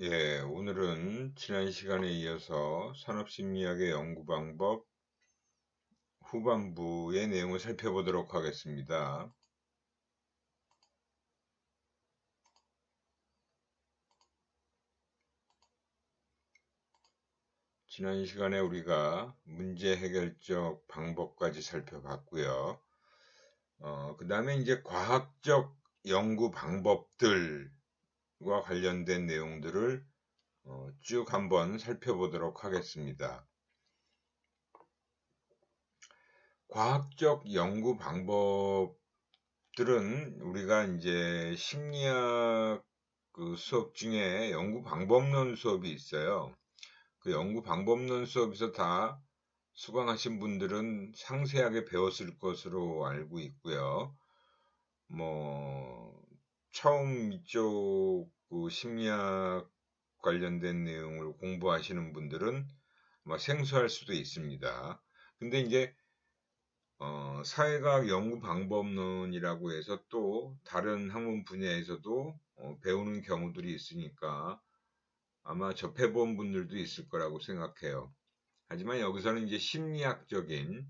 예, 오늘은 지난 시간에 이어서 산업심리학의 연구 방법 후반부의 내용을 살펴보도록 하겠습니다. 지난 시간에 우리가 문제 해결적 방법까지 살펴봤고요. 그 다음에 이제 과학적 연구 방법들과 관련된 내용들을 쭉 한번 살펴보도록 하겠습니다. 과학적 연구 방법들은 우리가 이제 심리학 수업 중에 연구 방법론 수업이 있어요. 그 연구 방법론 수업에서 다 수강하신 분들은 상세하게 배웠을 것으로 알고 있고요. 처음 이쪽 심리학 관련된 내용을 공부하시는 분들은 생소할 수도 있습니다. 근데 이제 사회과학 연구 방법론이라고 해서 또 다른 학문 분야에서도 배우는 경우들이 있으니까 아마 접해본 분들도 있을 거라고 생각해요. 하지만 여기서는 이제 심리학적인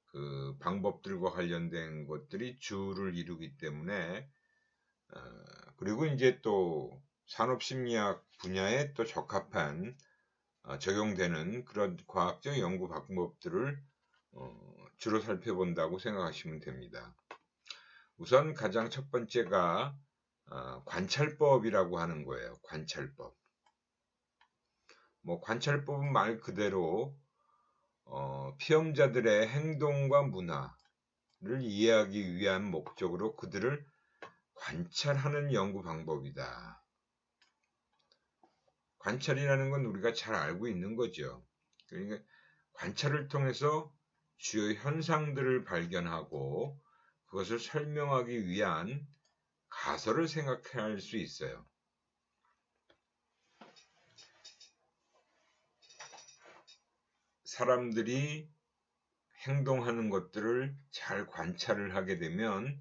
그 방법들과 관련된 것들이 주를 이루기 때문에 그리고 이제 또 산업심리학 분야에 또 적합한 적용되는 그런 과학적 연구 방법들을 주로 살펴본다고 생각하시면 됩니다. 우선 가장 첫 번째가 관찰법이라고 하는 거예요. 관찰법. 관찰법은 말 그대로 피험자들의 행동과 문화를 이해하기 위한 목적으로 그들을 관찰하는 연구 방법이다. 관찰이라는 건 우리가 잘 알고 있는 거죠. 그러니까 관찰을 통해서 주요 현상들을 발견하고 그것을 설명하기 위한 가설을 생각할 수 있어요. 사람들이 행동하는 것들을 잘 관찰을 하게 되면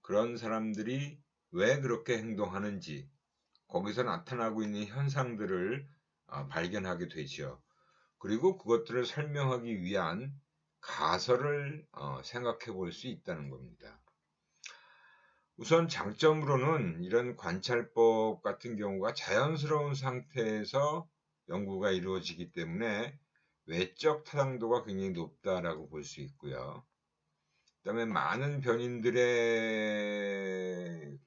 그런 사람들이 왜 그렇게 행동하는지 거기서 나타나고 있는 현상들을 발견하게 되죠. 그리고 그것들을 설명하기 위한 가설을 생각해 볼 수 있다는 겁니다. 우선 장점으로는 이런 관찰법 같은 경우가 자연스러운 상태에서 연구가 이루어지기 때문에 외적 타당도가 굉장히 높다라고 볼 수 있고요. 그 다음에 많은 변인들의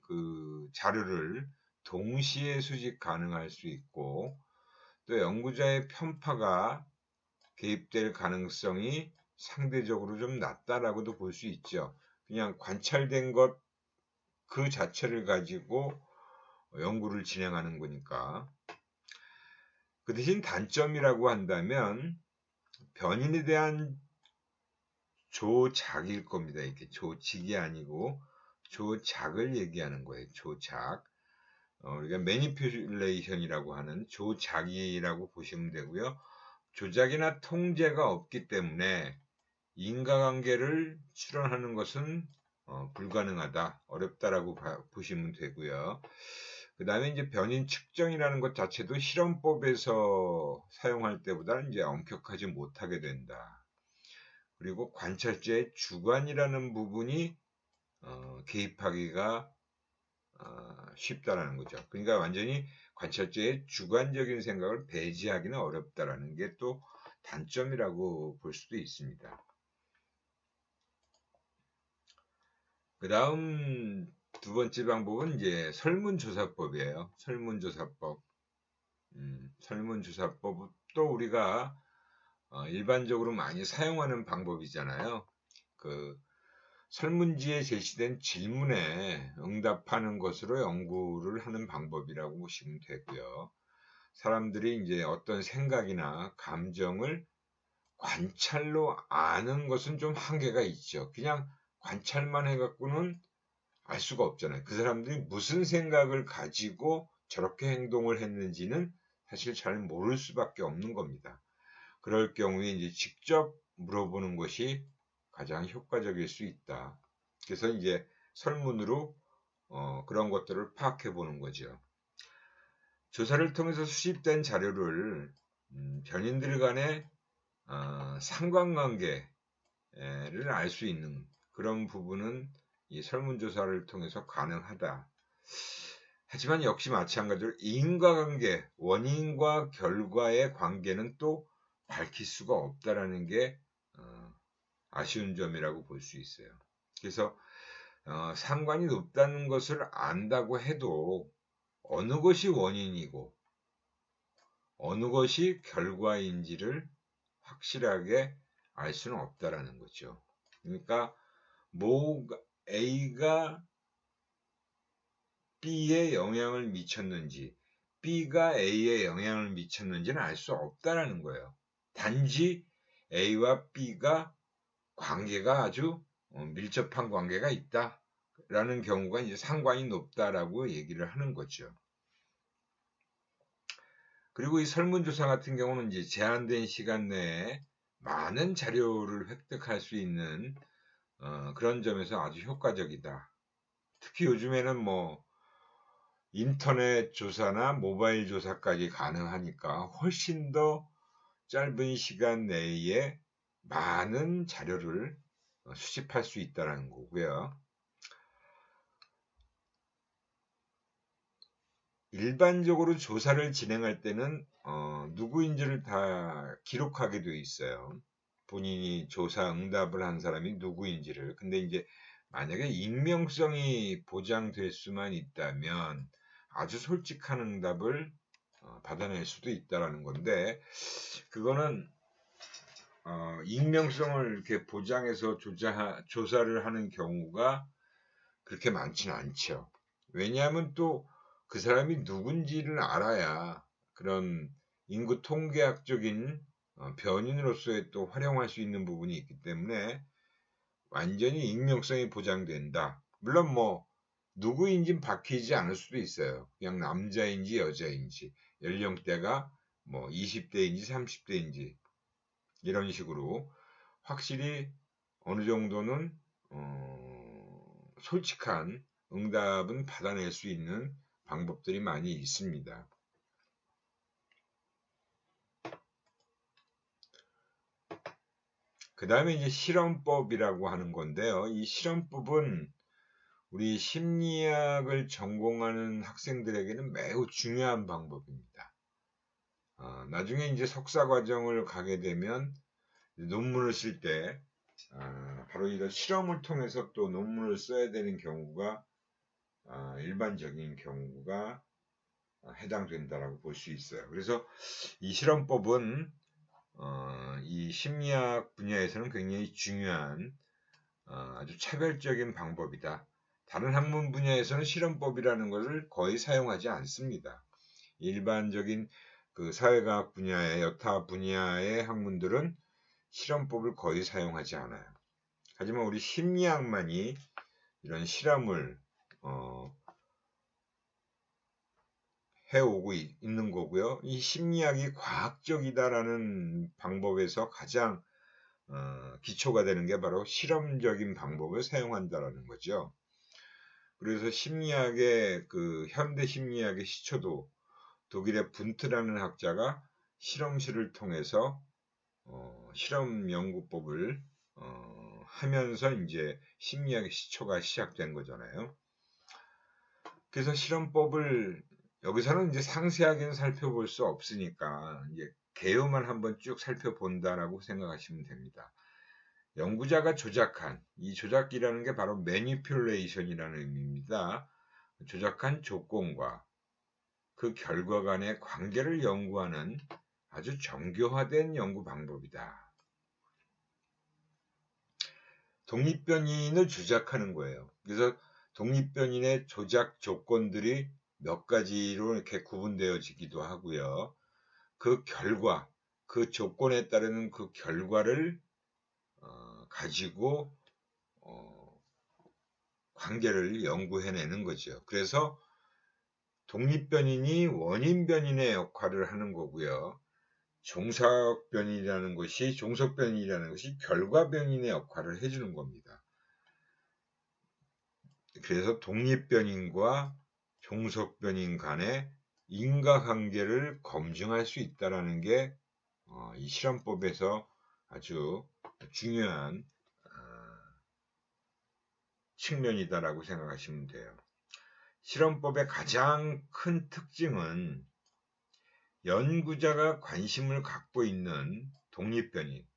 그 자료를 동시에 수집 가능할 수 있고 또 연구자의 편파가 개입될 가능성이 상대적으로 좀 낮다라고도 볼 수 있죠. 그냥 관찰된 것 그 자체를 가지고 연구를 진행하는 거니까. 그 대신 단점이라고 한다면 변인에 대한 조작일 겁니다. 이렇게 조직이 아니고 조작을 얘기하는 거예요. 조작. 우리가 매니퓰레이션이라고 하는 조작이라고 보시면 되고요. 조작이나 통제가 없기 때문에 인과관계를 추론하는 것은 불가능하다, 어렵다라고 보시면 되고요. 그 다음에 이제 변인 측정이라는 것 자체도 실험법에서 사용할 때보다는 이제 엄격하지 못하게 된다. 그리고 관찰자의 주관이라는 부분이 개입하기가 쉽다라는 거죠. 그러니까 완전히 관찰자의 주관적인 생각을 배제하기는 어렵다라는 게 또 단점이라고 볼 수도 있습니다. 그 다음 두 번째 방법은 이제 설문조사법이에요. 설문조사법. 설문조사법도 우리가 일반적으로 많이 사용하는 방법이잖아요. 그 설문지에 제시된 질문에 응답하는 것으로 연구를 하는 방법이라고 보시면 되고요. 사람들이 이제 어떤 생각이나 감정을 관찰로 아는 것은 좀 한계가 있죠. 그냥 관찰만 해갖고는 알 수가 없잖아요. 그 사람들이 무슨 생각을 가지고 저렇게 행동을 했는지는 사실 잘 모를 수밖에 없는 겁니다. 그럴 경우에 이제 직접 물어보는 것이 가장 효과적일 수 있다. 그래서 이제 설문으로 그런 것들을 파악해 보는 거죠. 조사를 통해서 수집된 자료를 변인들 간의 상관관계를 알 수 있는 그런 부분은 이 설문조사를 통해서 가능하다. 하지만 역시 마찬가지로 인과관계, 원인과 결과의 관계는 또 밝힐 수가 없다라는 게 아쉬운 점이라고 볼 수 있어요. 그래서 상관이 높다는 것을 안다고 해도 어느 것이 원인이고 어느 것이 결과인지를 확실하게 알 수는 없다라는 거죠. 그러니까 A가 B에 영향을 미쳤는지 B가 A에 영향을 미쳤는지는 알 수 없다라는 거예요. 단지 A와 B가 관계가 아주 밀접한 관계가 있다라는 경우가 이제 상관이 높다라고 얘기를 하는 거죠. 그리고 이 설문조사 같은 경우는 이제 제한된 시간 내에 많은 자료를 획득할 수 있는 그런 점에서 아주 효과적이다. 특히 요즘에는 뭐 인터넷 조사나 모바일 조사까지 가능하니까 훨씬 더 짧은 시간 내에 많은 자료를 수집할 수 있다는 거고요. 일반적으로 조사를 진행할 때는 누구인지를 다 기록하게 되어 있어요. 본인이 조사 응답을 한 사람이 누구인지를. 근데 이제 만약에 익명성이 보장될 수만 있다면 아주 솔직한 응답을 받아낼 수도 있다라는 건데, 그거는 익명성을 이렇게 보장해서 조사를 하는 경우가 그렇게 많지는 않죠. 왜냐하면 또 그 사람이 누군지를 알아야 그런 인구 통계학적인 변인으로서의 또 활용할 수 있는 부분이 있기 때문에 완전히 익명성이 보장된다. 물론 뭐 누구인지는 밝히지 않을 수도 있어요. 그냥 남자인지 여자인지, 연령대가 뭐 20대인지 30대인지 이런 식으로 확실히 어느 정도는 솔직한 응답은 받아낼 수 있는 방법들이 많이 있습니다. 그 다음에 이제 실험법이라고 하는 건데요. 이 실험법은 우리 심리학을 전공하는 학생들에게는 매우 중요한 방법입니다. 나중에 이제 석사 과정을 가게 되면 논문을 쓸 때 바로 이런 실험을 통해서 또 논문을 써야 되는 경우가 일반적인 경우가 해당된다라고 볼 수 있어요. 그래서 이 실험법은 이 심리학 분야에서는 굉장히 중요한 아주 차별적인 방법이다. 다른 학문 분야에서는 실험법이라는 것을 거의 사용하지 않습니다. 일반적인 그 사회과학 분야의 여타 분야의 학문들은 실험법을 거의 사용하지 않아요. 하지만 우리 심리학만이 이런 실험을 해오고 있는 거고요. 이 심리학이 과학적이다라는 방법에서 가장 기초가 되는 게 바로 실험적인 방법을 사용한다라는 거죠. 그래서 심리학의 그 현대 심리학의 시초도 독일의 분트라는 학자가 실험실을 통해서 실험 연구법을 하면서 이제 심리학의 시초가 시작된 거잖아요. 그래서 실험법을 여기서는 이제 상세하게는 살펴볼 수 없으니까 이제 개요만 한번 쭉 살펴본다라고 생각하시면 됩니다. 연구자가 조작한 이 조작이라는 게 바로 매니퓰레이션이라는 의미입니다. 조작한 조건과 그 결과 간의 관계를 연구하는 아주 정교화된 연구 방법이다. 독립변이인을 조작하는 거예요. 그래서 독립변이인의 조작 조건들이 몇 가지로 이렇게 구분되어지기도 하고요. 그 결과, 그 조건에 따르는 그 결과를 가지고 관계를 연구해내는 거죠. 그래서 독립변인이 원인변인의 역할을 하는 거고요. 종속변인이라는 것이 결과변인의 역할을 해주는 겁니다. 그래서 독립변인과 종속변인 간의 인과관계를 검증할 수 있다라는 게 이 실험법에서 아주 중요한 측면이다라고 생각하시면 돼요. 실험법의 가장 큰 특징은 연구자가 관심을 갖고 있는 독립변인,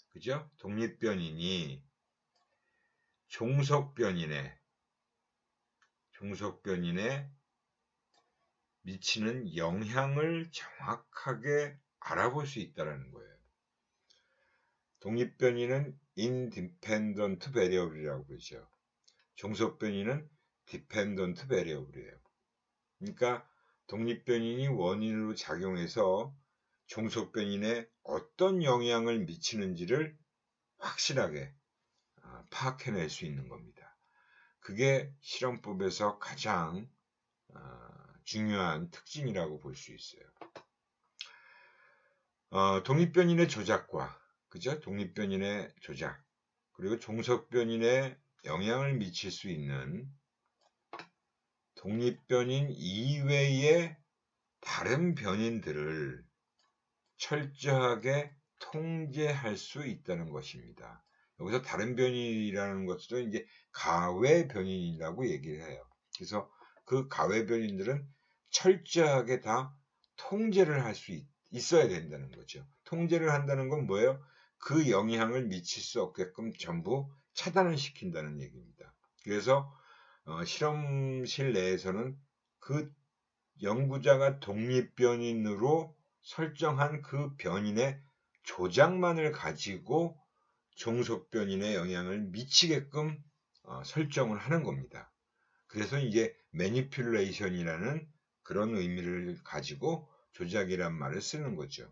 그죠? 독립변인이 종속변인에 미치는 영향을 정확하게 알아볼 수 있다는 거예요. 독립변인은 independent variable이라고 그러죠. 종속변인은 dependent variable이에요. 그러니까 독립변인이 원인으로 작용해서 종속변인에 어떤 영향을 미치는지를 확실하게 파악해낼 수 있는 겁니다. 그게 실험법에서 가장 중요한 특징이라고 볼 수 있어요. 독립변인의 조작과, 그죠? 독립변인의 조작, 그리고 종속변인에 영향을 미칠 수 있는 독립변인 이외의 다른 변인들을 철저하게 통제할 수 있다는 것입니다. 여기서 다른 변인이라는 것도 이제 가외 변인이라고 얘기를 해요. 그래서 그 가외 변인들은 철저하게 다 통제를 할 수 있어야 된다는 거죠. 통제를 한다는 건 뭐예요? 그 영향을 미칠 수 없게끔 전부 차단을 시킨다는 얘기입니다. 그래서 실험실 내에서는 그 연구자가 독립변인으로 설정한 그 변인의 조작만을 가지고 종속변인에 영향을 미치게끔 설정을 하는 겁니다. 그래서 이제 매니퓰레이션이라는 그런 의미를 가지고 조작이란 말을 쓰는 거죠.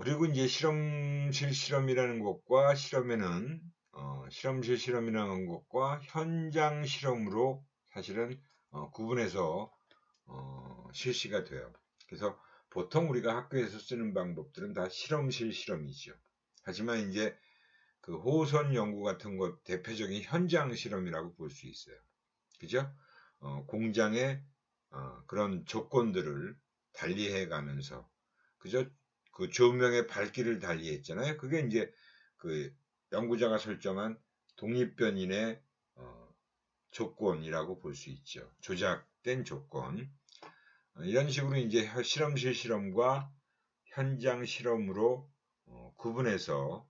그리고 이제 실험실 실험이라는 것과 실험에는 실험실 실험이라는 것과 현장 실험으로 사실은 구분해서 실시가 돼요. 그래서 보통 우리가 학교에서 쓰는 방법들은 다 실험실 실험이죠. 하지만 이제 그 호선 연구 같은 것 대표적인 현장 실험이라고 볼 수 있어요. 그죠? 공장의 그런 조건들을 달리해 가면서, 그죠? 그 조명의 밝기를 달리했잖아요. 그게 이제 그 연구자가 설정한 독립변인의 조건이라고 볼 수 있죠. 조작된 조건. 이런 식으로 이제 실험실 실험과 현장 실험으로 구분해서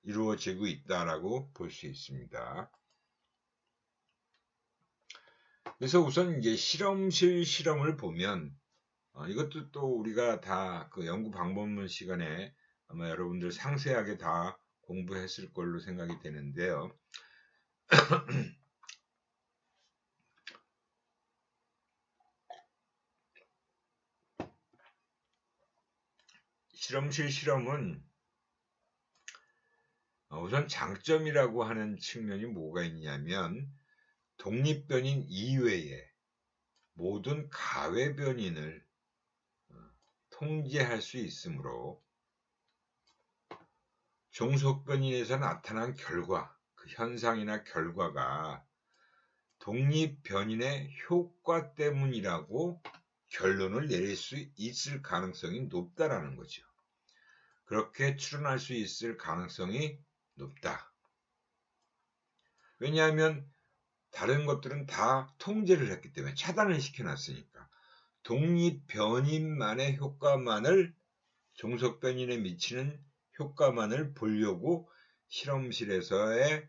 이루어지고 있다라고 볼 수 있습니다. 그래서 우선 이제 실험실 실험을 보면 이것도 또 우리가 다 그 연구 방법론 시간에 아마 여러분들 상세하게 다 공부했을 걸로 생각이 되는데요. 실험실 실험은 우선 장점이라고 하는 측면이 뭐가 있냐면 독립변인 이외에 모든 가외 변인을 통제할 수 있으므로 종속변인에서 나타난 결과, 그 현상이나 결과가 독립변인의 효과 때문이라고 결론을 내릴 수 있을 가능성이 높다라는 거죠. 그렇게 추론할 수 있을 가능성이 높다. 왜냐하면 다른 것들은 다 통제를 했기 때문에 차단을 시켜놨으니까 독립변인만의 효과만을 종속변인에 미치는 효과만을 보려고 실험실에서의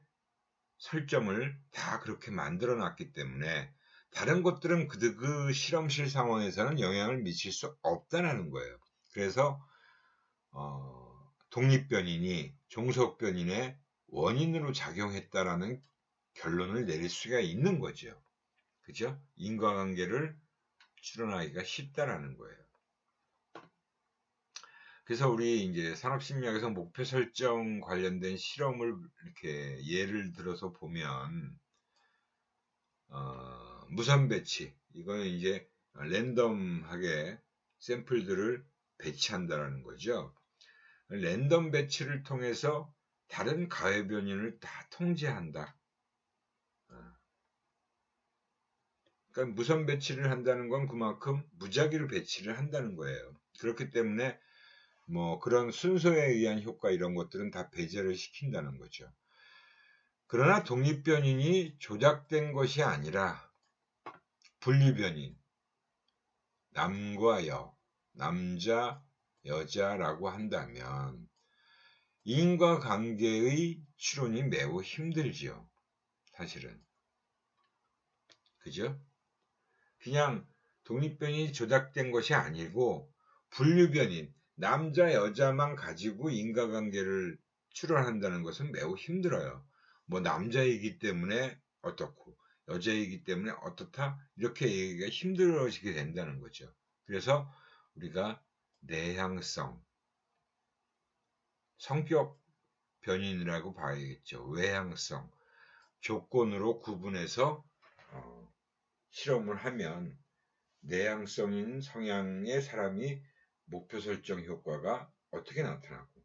설정을 다 그렇게 만들어 놨기 때문에 다른 것들은 그 실험실 상황에서는 영향을 미칠 수 없다는 거예요. 그래서 독립변인이 종속변인의 원인으로 작용했다라는 결론을 내릴 수가 있는 거죠. 그죠? 인과관계를 추론하기가 쉽다라는 거예요. 그래서 우리 이제 산업심리학에서 목표 설정 관련된 실험을 이렇게 예를 들어서 보면 무선 배치, 이거는 이제 랜덤하게 샘플들을 배치한다라는 거죠. 랜덤 배치를 통해서 다른 가외 변인을 다 통제한다. 그러니까 무선 배치를 한다는 건 그만큼 무작위로 배치를 한다는 거예요. 그렇기 때문에 뭐 그런 순서에 의한 효과 이런 것들은 다 배제를 시킨다는 거죠. 그러나 독립변인이 조작된 것이 아니라 분리변인, 남과 여, 남자, 여자라고 한다면 인과관계의 추론이 매우 힘들지요. 사실은. 그죠? 그냥 독립변인이 조작된 것이 아니고 분류변인, 남자, 여자만 가지고 인과관계를 추론한다는 것은 매우 힘들어요. 뭐 남자이기 때문에 어떻고 여자이기 때문에 어떻다 이렇게 얘기가 힘들어지게 된다는 거죠. 그래서 우리가 내향성, 성격 변인이라고 봐야겠죠. 외향성, 조건으로 구분해서 실험을 하면 내향성인 성향의 사람이 목표 설정 효과가 어떻게 나타나고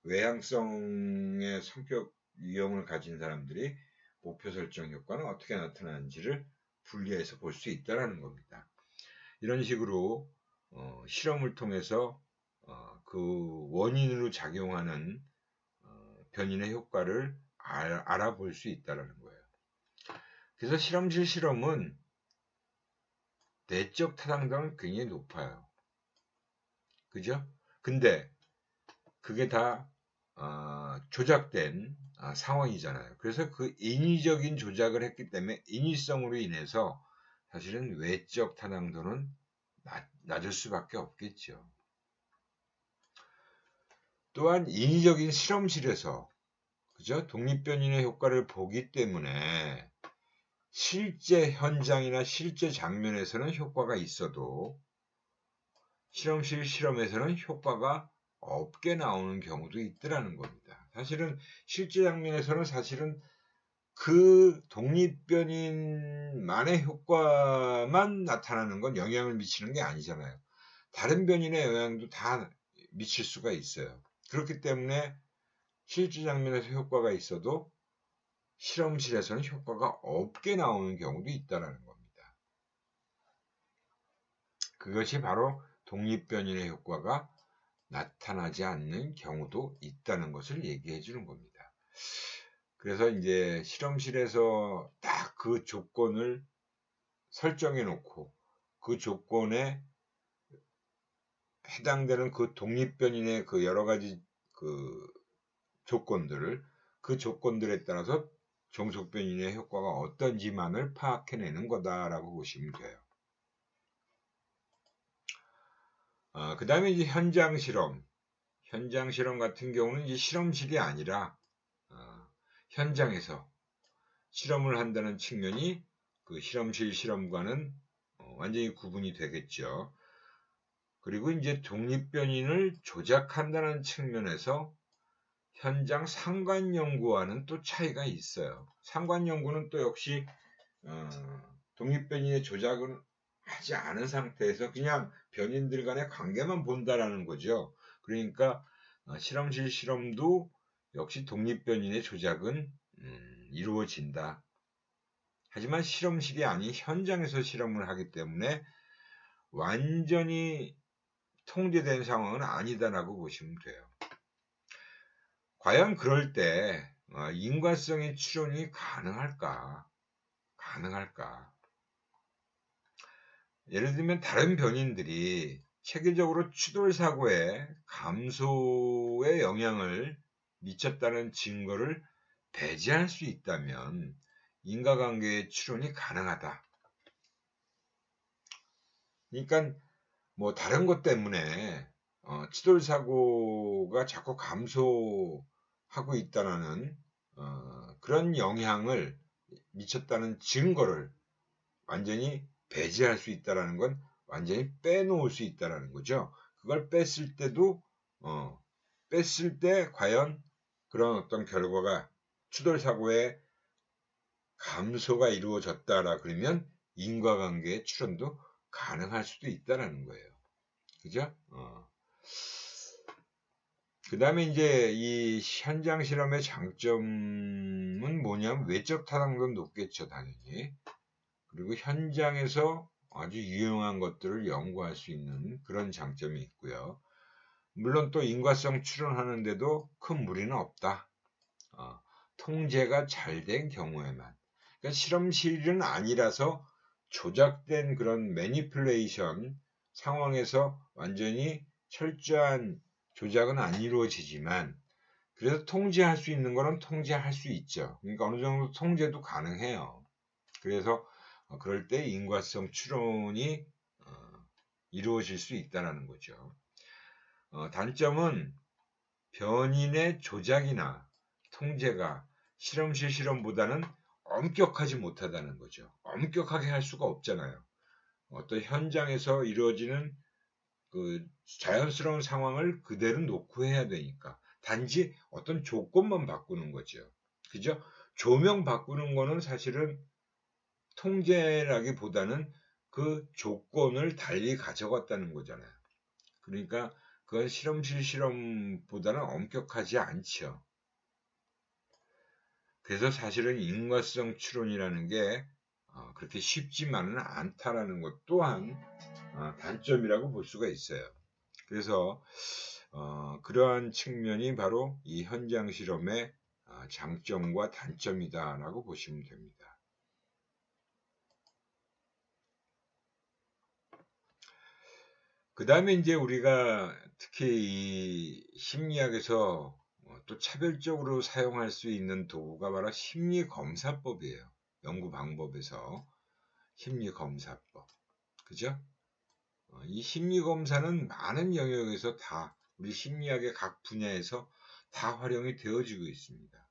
외향성의 성격 유형을 가진 사람들이 목표 설정 효과는 어떻게 나타나는지를 분리해서 볼 수 있다는 겁니다. 이런 식으로 실험을 통해서 그 원인으로 작용하는 변인의 효과를 알아볼 수 있다는 거예요. 그래서 실험실 실험은 내적 타당성은 굉장히 높아요. 그죠? 근데 그게 다 조작된 상황이잖아요. 그래서 그 인위적인 조작을 했기 때문에 인위성으로 인해서 사실은 외적 타당도는 낮을 수밖에 없겠죠. 또한 인위적인 실험실에서 그죠? 독립변인의 효과를 보기 때문에 실제 현장이나 실제 장면에서는 효과가 있어도 실험실 실험에서는 효과가 없게 나오는 경우도 있더라는 겁니다. 사실은 실제 장면에서는 사실은 그 독립변인만의 효과만 나타나는 건 영향을 미치는 게 아니잖아요. 다른 변인의 영향도 다 미칠 수가 있어요. 그렇기 때문에 실제 장면에서 효과가 있어도 실험실에서는 효과가 없게 나오는 경우도 있다는 겁니다. 그것이 바로 독립변인의 효과가 나타나지 않는 경우도 있다는 것을 얘기해 주는 겁니다. 그래서 이제 실험실에서 딱 그 조건을 설정해 놓고 그 조건에 해당되는 그 독립변인의 그 여러 가지 그 조건들을 그 조건들에 따라서 종속변인의 효과가 어떤지만을 파악해내는 거다라고 보시면 돼요. 그 다음에 이제 현장 실험 같은 경우는 이제 실험실이 아니라 현장에서 실험을 한다는 측면이 그 실험실 실험과는 완전히 구분이 되겠죠. 그리고 이제 독립변인을 조작한다는 측면에서 현장 상관연구와는 또 차이가 있어요. 상관연구는 또 역시 독립변인의 조작은 하지 않은 상태에서 그냥 변인들 간의 관계만 본다라는 거죠. 그러니까 실험실 실험도 역시 독립변인의 조작은 이루어진다. 하지만 실험실이 아닌 현장에서 실험을 하기 때문에 완전히 통제된 상황은 아니다라고 보시면 돼요. 과연 그럴 때 인과성의 추론이 가능할까? 예를 들면 다른 변인들이 체계적으로 추돌 사고의 감소에 영향을 미쳤다는 증거를 배제할 수 있다면 인과관계의 추론이 가능하다. 그러니까 뭐 다른 것 때문에 추돌 사고가 자꾸 감소하고 있다는 그런 영향을 미쳤다는 증거를 완전히 배제할 수 있다는 건 완전히 빼놓을 수 있다는 거죠. 그걸 뺐을 때도 뺐을 때 과연 그런 어떤 결과가 추돌 사고의 감소가 이루어졌다라 그러면 인과관계의 추론도 가능할 수도 있다는 거예요. 그죠? 그 다음에 이제 이 현장 실험의 장점은 뭐냐면 외적 타당도 높겠죠, 당연히. 그리고 현장에서 아주 유용한 것들을 연구할 수 있는 그런 장점이 있고요. 물론 또 인과성 추론하는데도 큰 무리는 없다. 통제가 잘 된 경우에만. 그러니까 실험실은 아니라서 조작된 그런 매니플레이션 상황에서 완전히 철저한 조작은 안 이루어지지만, 그래서 통제할 수 있는 거는 통제할 수 있죠. 그러니까 어느 정도 통제도 가능해요. 그래서 그럴 때 인과성 추론이 이루어질 수 있다는 거죠. 단점은 변인의 조작이나 통제가 실험실 실험보다는 엄격하지 못하다는 거죠. 엄격하게 할 수가 없잖아요. 어떤 현장에서 이루어지는 그 자연스러운 상황을 그대로 놓고 해야 되니까. 단지 어떤 조건만 바꾸는 거죠. 그죠? 조명 바꾸는 거는 사실은 통제라기보다는 그 조건을 달리 가져갔다는 거잖아요. 그러니까 그건 실험실 실험보다는 엄격하지 않죠. 그래서 사실은 인과성 추론이라는 게 그렇게 쉽지만은 않다라는 것 또한 단점이라고 볼 수가 있어요. 그래서 그러한 측면이 바로 이 현장 실험의 장점과 단점이다라고 보시면 됩니다. 그 다음에 이제 우리가 특히 이 심리학에서 또 차별적으로 사용할 수 있는 도구가 바로 심리검사법이에요. 연구 방법에서 심리검사법. 그죠? 이 심리검사는 많은 영역에서 다 우리 심리학의 각 분야에서 다 활용이 되어지고 있습니다.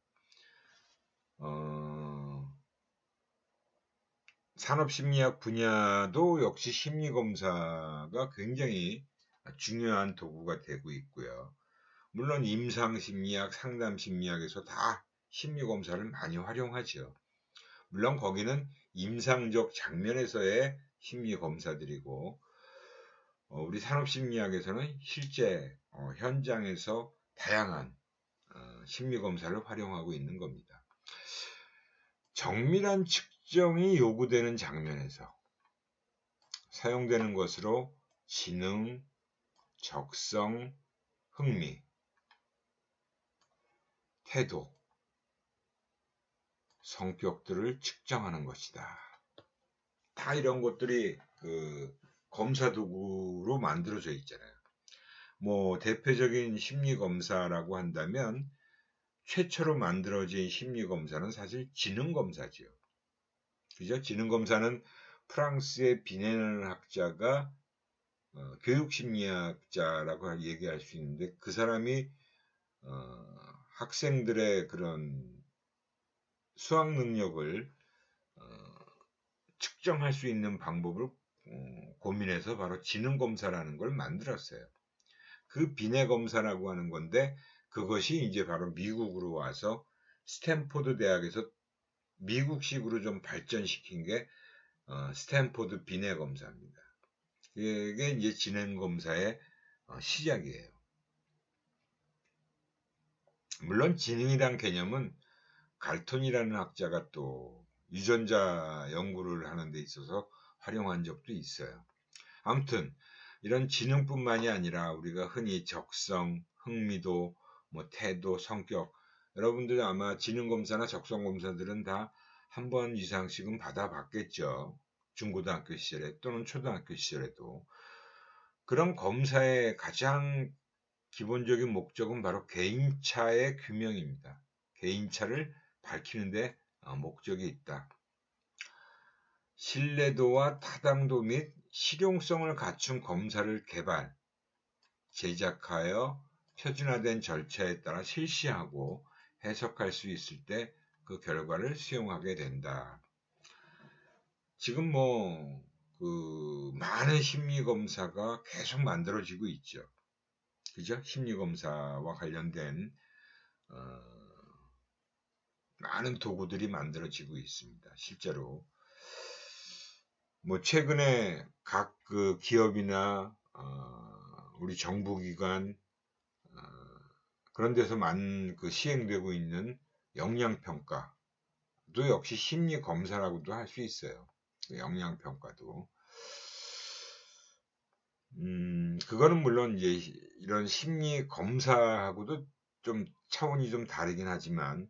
산업심리학 분야도 역시 심리검사가 굉장히 중요한 도구가 되고 있고요. 물론 임상심리학, 상담심리학에서 다 심리검사를 많이 활용하죠. 물론 거기는 임상적 장면에서의 심리검사들이고, 우리 산업심리학에서는 실제 현장에서 다양한 심리검사를 활용하고 있는 겁니다. 정밀한 측정이 요구되는 장면에서 사용되는 것으로 지능, 적성, 흥미, 태도, 성격들을 측정하는 것이다. 다 이런 것들이 그 검사 도구로 만들어져 있잖아요. 뭐 대표적인 심리 검사라고 한다면 최초로 만들어진 심리 검사는 사실 지능 검사지요. 그죠? 지능 검사는 프랑스의 비네르 학자가 교육심리학자라고 얘기할 수 있는데, 그 사람이 학생들의 그런 수학 능력을 측정할 수 있는 방법을 고민해서 바로 지능 검사라는 걸 만들었어요. 그 비례 검사라고 하는 건데, 그것이 이제 바로 미국으로 와서 스탠포드 대학에서 미국식으로 좀 발전시킨 게 스탠포드 비례 검사입니다. 이게 이제 지능 검사의 시작이에요. 물론 지능이란 개념은 갈톤이라는 학자가 또 유전자 연구를 하는 데 있어서 활용한 적도 있어요. 아무튼 이런 지능뿐만이 아니라 우리가 흔히 적성, 흥미도, 뭐 태도, 성격, 여러분들 아마 지능검사나 적성검사들은 다 한 번 이상씩은 받아봤겠죠. 중고등학교 시절에 또는 초등학교 시절에도. 그런 검사의 가장 기본적인 목적은 바로 개인차의 규명입니다. 개인차를 밝히는데 목적이 있다. 신뢰도와 타당도 및 실용성을 갖춘 검사를 개발, 제작하여 표준화된 절차에 따라 실시하고 해석할 수 있을 때 그 결과를 수용하게 된다. 지금 많은 심리검사가 계속 만들어지고 있죠. 그죠? 심리검사와 관련된 많은 도구들이 만들어지고 있습니다. 실제로 최근에 각 그 기업이나 우리 정부기관 그런 데서 시행되고 있는 역량평가도 역시 심리검사라고도 할 수 있어요. 영양평가도. 그거는 물론 이제 이런 심리 검사하고도 좀 차원이 좀 다르긴 하지만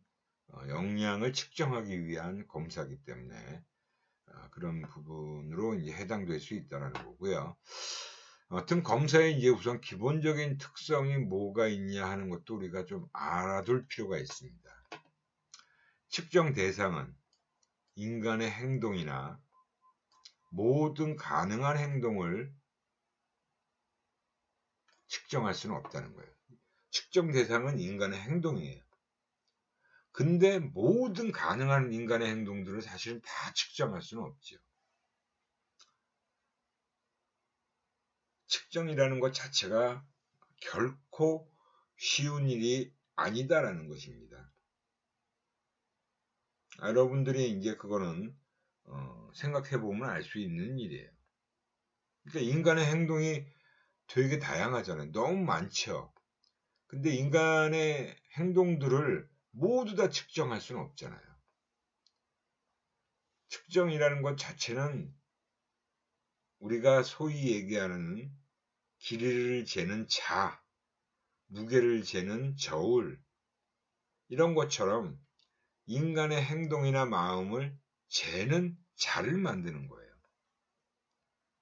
영양을 측정하기 위한 검사이기 때문에 그런 부분으로 이제 해당될 수 있다는 거고요. 아무튼 검사의 이제 우선 기본적인 특성이 뭐가 있냐 하는 것도 우리가 좀 알아둘 필요가 있습니다. 측정 대상은 인간의 행동이나 모든 가능한 행동을 측정할 수는 없다는 거예요. 측정 대상은 인간의 행동이에요. 근데 모든 가능한 인간의 행동들을 사실은 다 측정할 수는 없죠. 측정이라는 것 자체가 결코 쉬운 일이 아니다라는 것입니다. 여러분들이 이제 그거는 생각해 보면 알 수 있는 일이에요. 그러니까 인간의 행동이 되게 다양하잖아요. 너무 많죠. 근데 인간의 행동들을 모두 다 측정할 수는 없잖아요. 측정이라는 것 자체는 우리가 소위 얘기하는 길이를 재는 자, 무게를 재는 저울, 이런 것처럼 인간의 행동이나 마음을 재는 자를 만드는 거예요.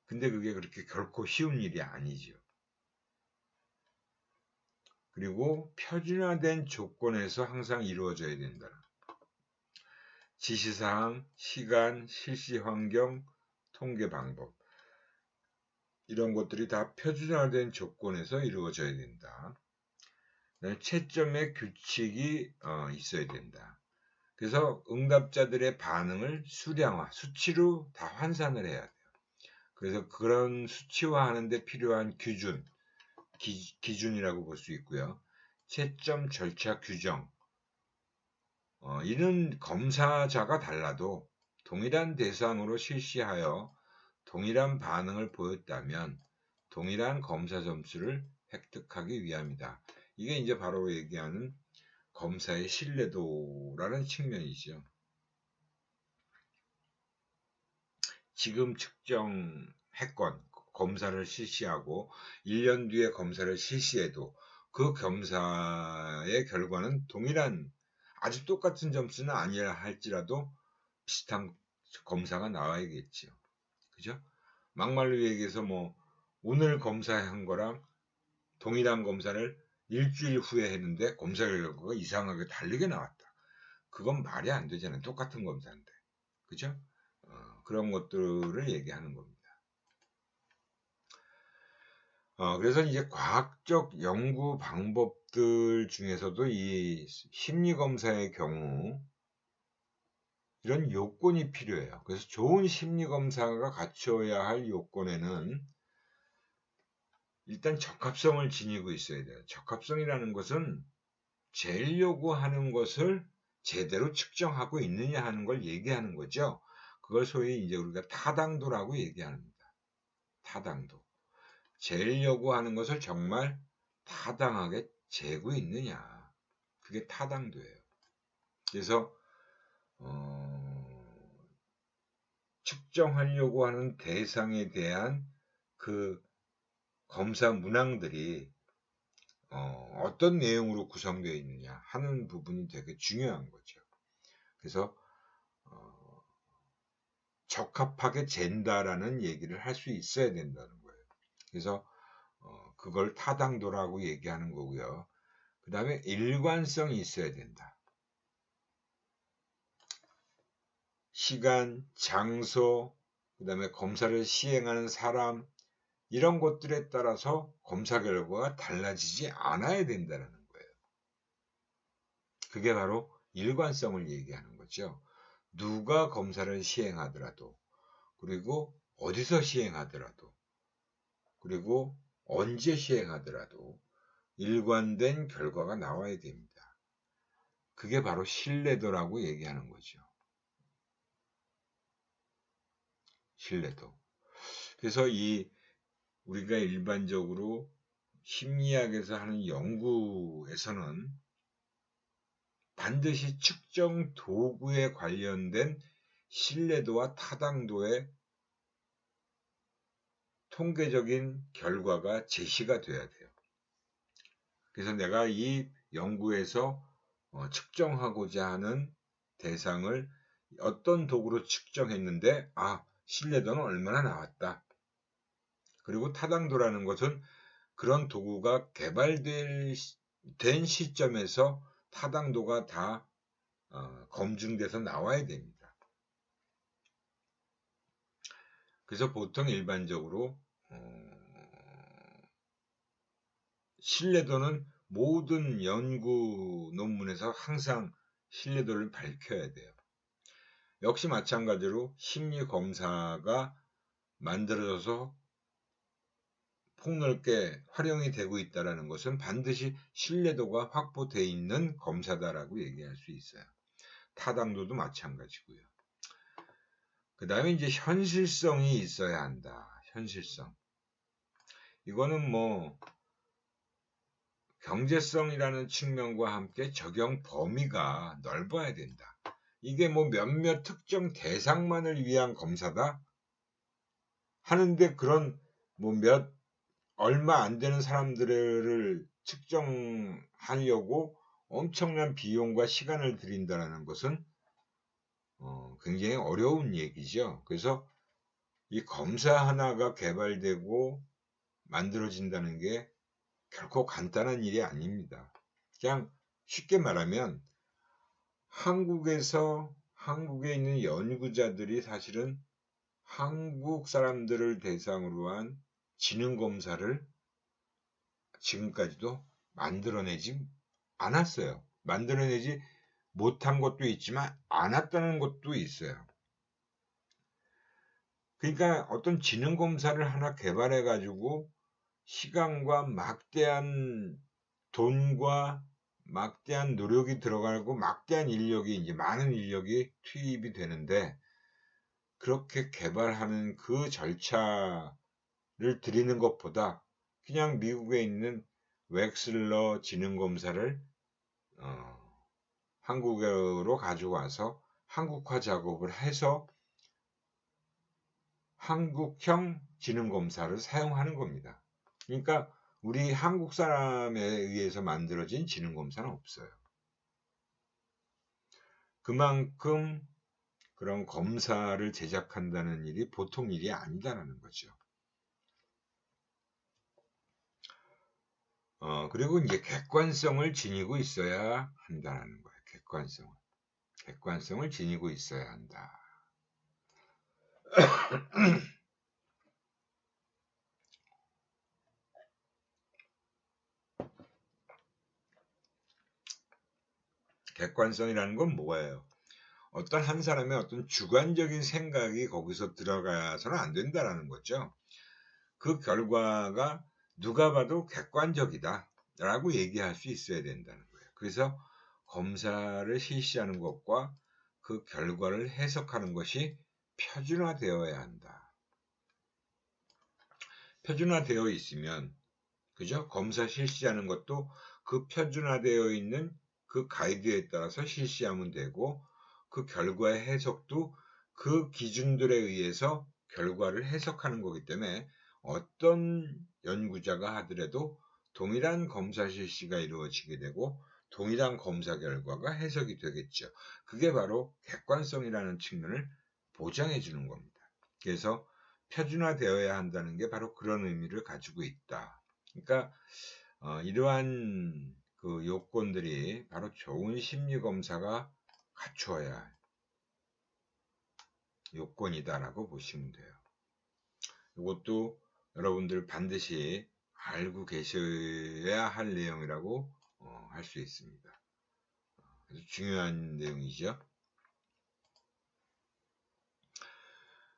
근데 그게 그렇게 결코 쉬운 일이 아니죠. 그리고 표준화된 조건에서 항상 이루어져야 된다. 지시사항, 시간, 실시 환경, 통계 방법, 이런 것들이 다 표준화된 조건에서 이루어져야 된다. 채점의 규칙이 있어야 된다. 그래서 응답자들의 반응을 수량화, 수치로 다 환산을 해야 돼요. 그래서 그런 수치화하는 데 필요한 규준, 기준이라고 볼 수 있고요. 채점 절차 규정, 이는 검사자가 달라도 동일한 대상으로 실시하여 동일한 반응을 보였다면 동일한 검사 점수를 획득하기 위함이다. 이게 이제 바로 얘기하는 검사의 신뢰도라는 측면이죠. 지금 측정했건 검사를 실시하고 1년 뒤에 검사를 실시해도 그 검사의 결과는 동일한, 아주 똑같은 점수는 아니라 할지라도 비슷한 검사가 나와야겠죠. 그죠? 막말로 얘기해서 뭐 오늘 검사한 거랑 동일한 검사를 일주일 후에 했는데 검사 결과가 이상하게 다르게 나왔다. 그건 말이 안 되잖아요. 똑같은 검사인데. 그죠? 그런 것들을 얘기하는 겁니다. 그래서 이제 과학적 연구 방법들 중에서도 이 심리검사의 경우 이런 요건이 필요해요. 그래서 좋은 심리검사가 갖춰야 할 요건에는 일단 적합성을 지니고 있어야 돼요. 적합성이라는 것은 제일 요구하는 것을 제대로 측정하고 있느냐 하는 걸 얘기하는 거죠. 그걸 소위 이제 우리가 타당도라고 얘기합니다. 타당도. 제일 요구하는 것을 정말 타당하게 재고 있느냐. 그게 타당도예요. 그래서 측정하려고 하는 대상에 대한 그 검사 문항들이 어떤 내용으로 구성되어 있느냐 하는 부분이 되게 중요한 거죠. 그래서 적합하게 잰다라는 얘기를 할 수 있어야 된다는 거예요. 그래서 그걸 타당도라고 얘기하는 거고요. 그 다음에 일관성이 있어야 된다. 시간, 장소, 그 다음에 검사를 시행하는 사람, 이런 것들에 따라서 검사 결과가 달라지지 않아야 된다는 거예요. 그게 바로 일관성을 얘기하는 거죠. 누가 검사를 시행하더라도, 그리고 어디서 시행하더라도, 그리고 언제 시행하더라도 일관된 결과가 나와야 됩니다. 그게 바로 신뢰도라고 얘기하는 거죠. 신뢰도. 그래서 우리가 일반적으로 심리학에서 하는 연구에서는 반드시 측정 도구에 관련된 신뢰도와 타당도의 통계적인 결과가 제시가 돼야 돼요. 그래서 내가 이 연구에서 측정하고자 하는 대상을 어떤 도구로 측정했는데 신뢰도는 얼마나 나왔다. 그리고 타당도라는 것은 그런 도구가 개발된 시점에서 타당도가 다 검증돼서 나와야 됩니다. 그래서 보통 일반적으로 신뢰도는 모든 연구 논문에서 항상 신뢰도를 밝혀야 돼요. 역시 마찬가지로 심리검사가 만들어져서 폭넓게 활용이 되고 있다는 것은 반드시 신뢰도가 확보되어 있는 검사다라고 얘기할 수 있어요. 타당도도 마찬가지고요. 그 다음에 이제 현실성이 있어야 한다. 현실성. 이거는 경제성이라는 측면과 함께 적용 범위가 넓어야 된다. 이게 몇몇 특정 대상만을 위한 검사다 하는데 그런 얼마 안 되는 사람들을 측정하려고 엄청난 비용과 시간을 들인다는 것은 굉장히 어려운 얘기죠. 그래서 이 검사 하나가 개발되고 만들어진다는 게 결코 간단한 일이 아닙니다. 그냥 쉽게 말하면 한국에 있는 연구자들이 사실은 한국 사람들을 대상으로 한 지능검사를 지금까지도 만들어내지 않았어요. 만들어내지 못한 것도 있지만 않았다는 것도 있어요. 그러니까 어떤 지능검사를 하나 개발해가지고 시간과 막대한 돈과 막대한 노력이 들어가고 막대한 인력이 이제 많은 인력이 투입이 되는데 그렇게 개발하는 그 절차를 드리는 것보다 그냥 미국에 있는 웩슬러 지능검사를 한국으로 가지고 와서 한국화 작업을 해서 한국형 지능검사를 사용하는 겁니다. 그러니까 우리 한국 사람에 의해서 만들어진 지능검사는 없어요. 그만큼 그런 검사를 제작한다는 일이 보통 일이 아니다라는 거죠. 그리고 이제 객관성을 지니고 있어야 한다는 거예요. 객관성을 지니고 있어야 한다. 객관성이라는 건 뭐예요? 어떤 한 사람의 어떤 주관적인 생각이 거기서 들어가서는 안 된다라는 거죠. 그 결과가 누가 봐도 객관적이다 라고 얘기할 수 있어야 된다는 거예요. 그래서 검사를 실시하는 것과 그 결과를 해석하는 것이 표준화되어야 한다. 표준화되어 있으면 그죠? 검사 실시하는 것도 그 표준화되어 있는 그 가이드에 따라서 실시하면 되고 그 결과의 해석도 그 기준들에 의해서 결과를 해석하는 거기 때문에 어떤 연구자가 하더라도 동일한 검사 실시가 이루어지게 되고 동일한 검사 결과가 해석이 되겠죠. 그게 바로 객관성이라는 측면을 보장해 주는 겁니다. 그래서 표준화되어야 한다는 게 바로 그런 의미를 가지고 있다. 그러니까 이러한 그 요건들이 바로 좋은 심리검사가 갖추어야 할 요건이다라고 보시면 돼요. 이것도 여러분들 반드시 알고 계셔야 할 내용이라고 할 수 있습니다. 아주 중요한 내용이죠.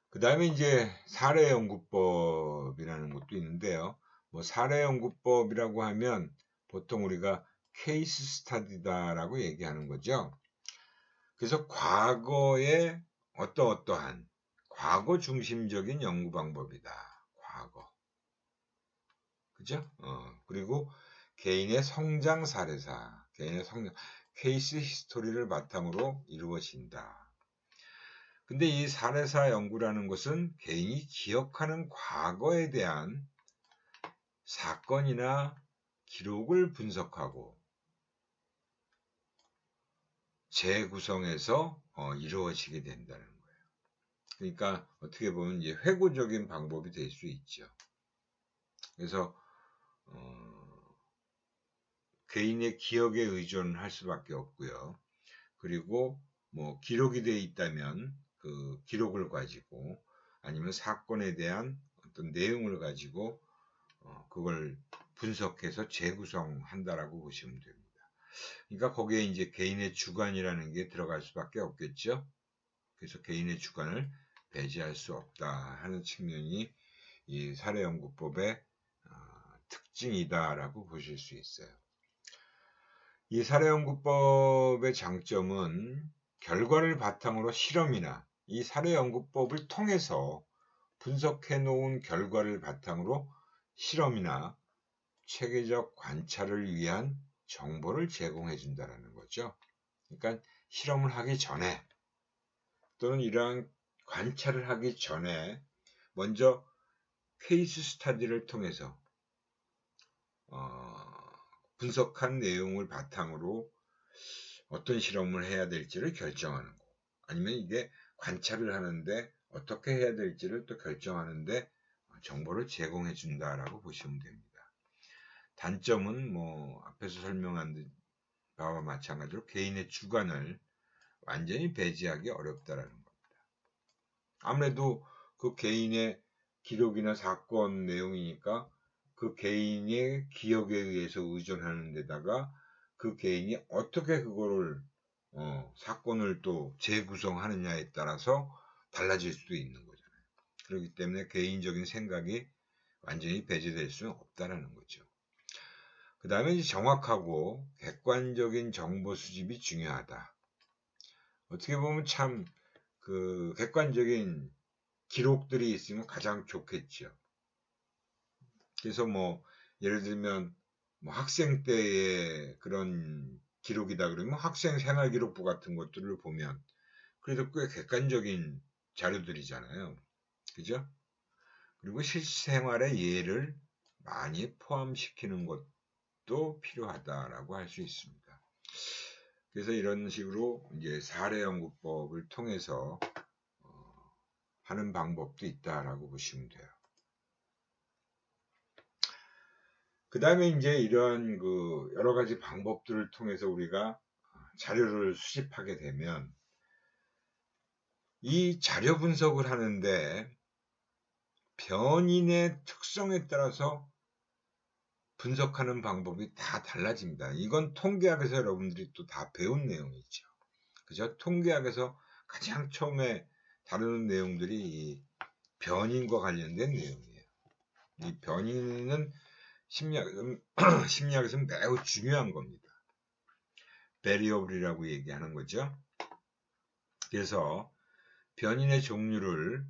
그 다음에 이제 사례연구법이라는 것도 있는데요. 사례연구법이라고 하면 보통 우리가 케이스 스타디다라고 얘기하는 거죠. 그래서 과거에 어떠한 과거 중심적인 연구 방법이다. 과거. 그죠? 그리고 개인의 성장 사례사, 케이스 히스토리를 바탕으로 이루어진다. 근데 이 사례사 연구라는 것은 개인이 기억하는 과거에 대한 사건이나 기록을 분석하고 재구성해서 이루어지게 된다는 거예요. 그러니까 어떻게 보면 이제 회고적인 방법이 될 수 있죠. 그래서 개인의 기억에 의존할 수밖에 없고요. 그리고 뭐 기록이 되어 있다면 그 기록을 가지고 아니면 사건에 대한 어떤 내용을 가지고 그걸 분석해서 재구성한다라고 보시면 됩니다. 그러니까 거기에 이제 개인의 주관이라는 게 들어갈 수밖에 없겠죠. 그래서 개인의 주관을 배제할 수 없다 하는 측면이 이 사례연구법의 특징이다라고 보실 수 있어요. 이 사례연구법의 장점은 결과를 바탕으로 실험이나 이 사례연구법을 통해서 분석해 놓은 결과를 바탕으로 실험이나 체계적 관찰을 위한 정보를 제공해 준다는 거죠. 그러니까 실험을 하기 전에 또는 이러한 관찰을 하기 전에 먼저 케이스 스터디를 통해서 분석한 내용을 바탕으로 어떤 실험을 해야 될지를 결정하는 거. 아니면 이게 관찰을 하는데 어떻게 해야 될지를 또 결정하는데 정보를 제공해 준다라고 보시면 됩니다. 단점은 뭐 앞에서 설명한 바와 마찬가지로 개인의 주관을 완전히 배제하기 어렵다라는 겁니다. 아무래도 그 개인의 기록이나 사건 내용이니까 그 개인의 기억에 의해서 의존하는 데다가 그 개인이 어떻게 그거를 사건을 또 재구성하느냐에 따라서 달라질 수도 있는 거잖아요. 그렇기 때문에 개인적인 생각이 완전히 배제될 수는 없다라는 거죠. 그 다음에 이제 정확하고 객관적인 정보 수집이 중요하다. 어떻게 보면 참 그 객관적인 기록들이 있으면 가장 좋겠죠. 그래서 뭐 예를 들면 뭐 학생 때의 그런 기록이다 그러면 학생 생활기록부 같은 것들을 보면 그래도 꽤 객관적인 자료들이잖아요. 그죠? 그리고 실생활의 예를 많이 포함시키는 것도 필요하다라고 할 수 있습니다. 그래서 이런 식으로 이제 사례연구법을 통해서 하는 방법도 있다라고 보시면 돼요. 그 다음에 이제 이러한 그 여러 가지 방법들을 통해서 우리가 자료를 수집하게 되면 이 자료 분석을 하는데 변인의 특성에 따라서 분석하는 방법이 다 달라집니다. 이건 통계학에서 여러분들이 또 다 배운 내용이죠. 그죠? 통계학에서 가장 처음에 다루는 내용들이 이 변인과 관련된 내용이에요. 이 변인은 심리학에서는 매우 중요한 겁니다. 베리어블이라고 얘기하는 거죠. 그래서 변인의 종류를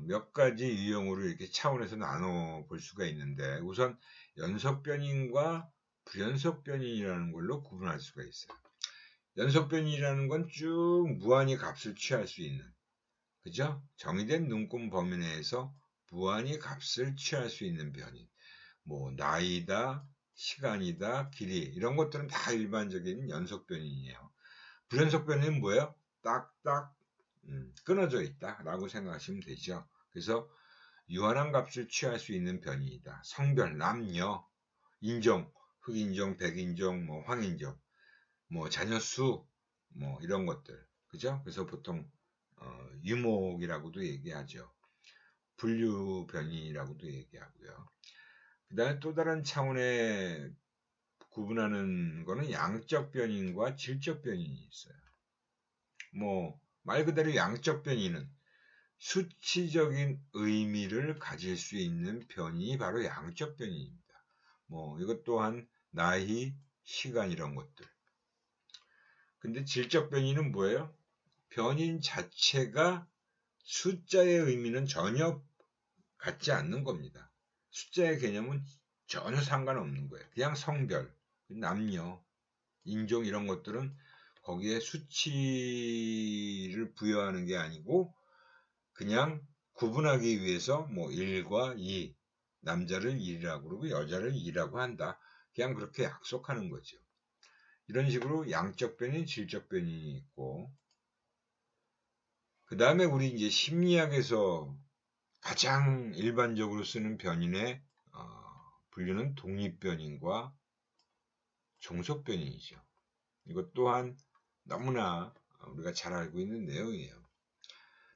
몇 가지 유형으로 이렇게 차원에서 나눠 볼 수가 있는데 우선 연속 변인과 불연속 변인이라는 걸로 구분할 수가 있어요. 연속 변인이라는 건 쭉 무한히 값을 취할 수 있는, 그죠? 정의된 눈금 범위 내에서 무한히 값을 취할 수 있는 변인. 뭐 나이다, 시간이다, 길이 이런 것들은 다 일반적인 연속 변인이에요. 불연속 변인은 뭐예요? 딱딱 끊어져 있다라고 생각하시면 되죠. 그래서 유한한 값을 취할 수 있는 변인이다. 성별, 남녀, 인종, 흑인종, 백인종, 뭐 황인종, 뭐 자녀 수, 뭐 이런 것들, 그죠? 그래서 보통 유목이라고도 얘기하죠. 분류 변인이라고도 얘기하고요. 그 다음에 또 다른 차원의 구분하는 거는 양적 변인과 질적 변인이 있어요. 뭐 말 그대로 양적 변인은 수치적인 의미를 가질 수 있는 변인이 바로 양적 변인입니다. 뭐 이것 또한 나이, 시간 이런 것들. 근데 질적 변인은 뭐예요? 변인 자체가 숫자의 의미는 전혀 갖지 않는 겁니다. 숫자의 개념은 전혀 상관없는 거예요. 그냥 성별, 남녀, 인종 이런 것들은 거기에 수치를 부여하는 게 아니고 그냥 구분하기 위해서 뭐 1과 2, 남자를 1이라고 그러고 여자를 2라고 한다. 그냥 그렇게 약속하는 거죠. 이런 식으로 양적 변인, 질적 변인이 있고, 그 다음에 우리 이제 심리학에서 가장 일반적으로 쓰는 변인의 분류는 독립변인과 종속변인이죠. 이것 또한 너무나 우리가 잘 알고 있는 내용이에요.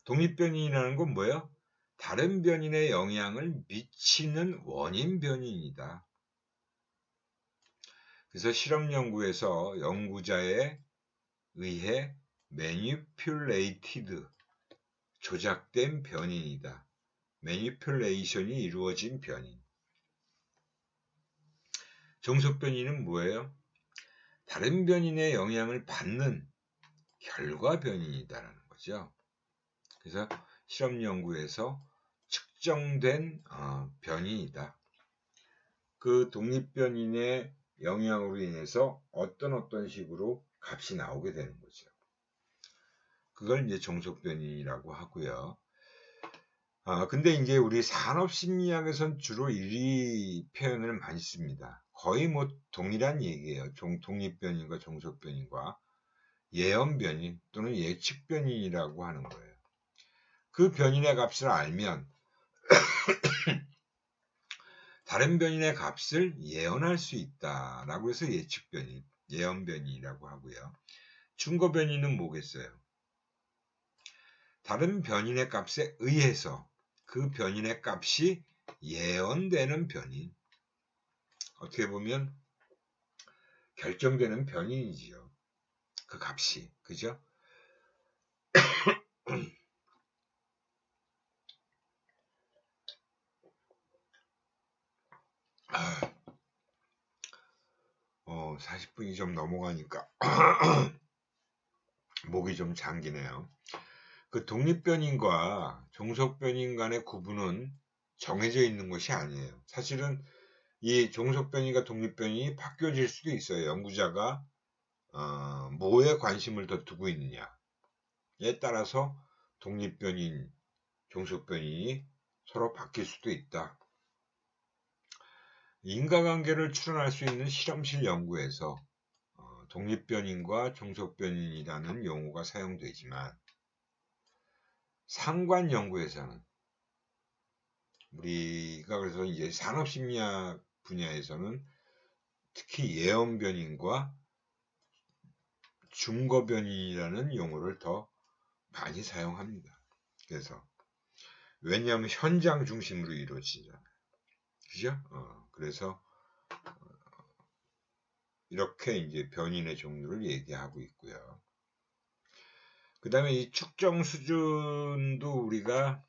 독립변인이라는 건 뭐예요? 다른 변인의 영향을 미치는 원인 변인이다. 그래서 실험 연구에서 연구자에 의해 manipulated, 조작된 변인이다. manipulation이 이루어진 변인. 종속변인은 뭐예요? 다른 변인의 영향을 받는 결과 변인이다라는 거죠. 그래서 실험 연구에서 측정된 변인이다. 그 독립변인의 영향으로 인해서 어떤 식으로 값이 나오게 되는 거죠. 그걸 이제 종속변인이라고 하고요. 근데 이제 우리 산업심리학에선 주로 이 표현을 많이 씁니다. 거의 뭐 동일한 얘기예요. 독립변인과 종속변인과 예언변인 또는 예측변인이라고 하는 거예요. 그 변인의 값을 알면 다른 변인의 값을 예언할 수 있다라고 해서 예측변인, 예언변인이라고 하고요. 충고변인은 뭐겠어요? 다른 변인의 값에 의해서 그 변인의 값이 예언되는 변인. 어떻게 보면 결정되는 변인이지요. 그 값이. 그죠? 아, 40분이 좀 넘어가니까 목이 좀 잠기네요. 그 독립변인과 종속변인 간의 구분은 정해져 있는 것이 아니에요. 사실은 이 종속변인과 독립변인이 바뀌어질 수도 있어요. 연구자가 뭐에 관심을 더 두고 있느냐에 따라서 독립변인, 종속변인이 서로 바뀔 수도 있다. 인과관계를 추론할 수 있는 실험실 연구에서 독립변인과 종속변인이라는 용어가 사용되지만 상관 연구에서는 우리가 그래서 이제 산업심리학 분야에서는 특히 예언변인과 중거변인이라는 용어를 더 많이 사용합니다. 그래서 왜냐하면 현장 중심으로 이루어지잖아요. 그죠? 그래서 이렇게 이제 변인의 종류를 얘기하고 있고요. 그 다음에 이 측정 수준도 우리가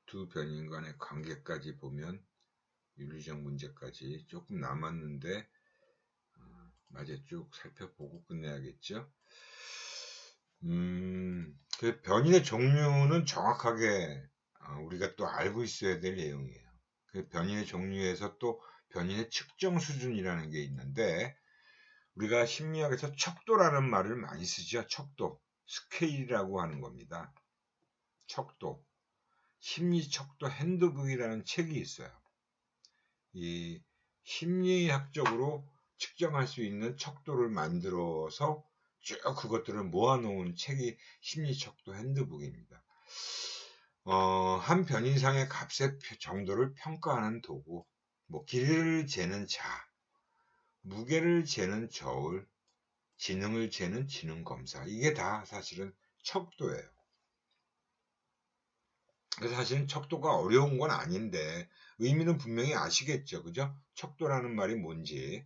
두 변인 간의 관계까지 보면 윤리적 문제까지 조금 남았는데 마저 쭉 살펴보고 끝내야겠죠. 그 변인의 종류는 정확하게 우리가 또 알고 있어야 될 내용이에요. 그 변인의 종류에서 또 변인의 측정 수준이라는 게 있는데 우리가 심리학에서 척도라는 말을 많이 쓰죠. 척도, 스케일이라고 하는 겁니다. 척도, 심리 척도 핸드북이라는 책이 있어요. 이 심리학적으로 측정할 수 있는 척도를 만들어서 쭉 그것들을 모아놓은 책이 심리척도 핸드북입니다. 한 변인상의 값의 정도를 평가하는 도구, 뭐 길이를 재는 자, 무게를 재는 저울, 지능을 재는 지능검사, 이게 다 사실은 척도예요. 그래서 사실은 척도가 어려운 건 아닌데 의미는 분명히 아시겠죠, 그죠? 척도라는 말이 뭔지.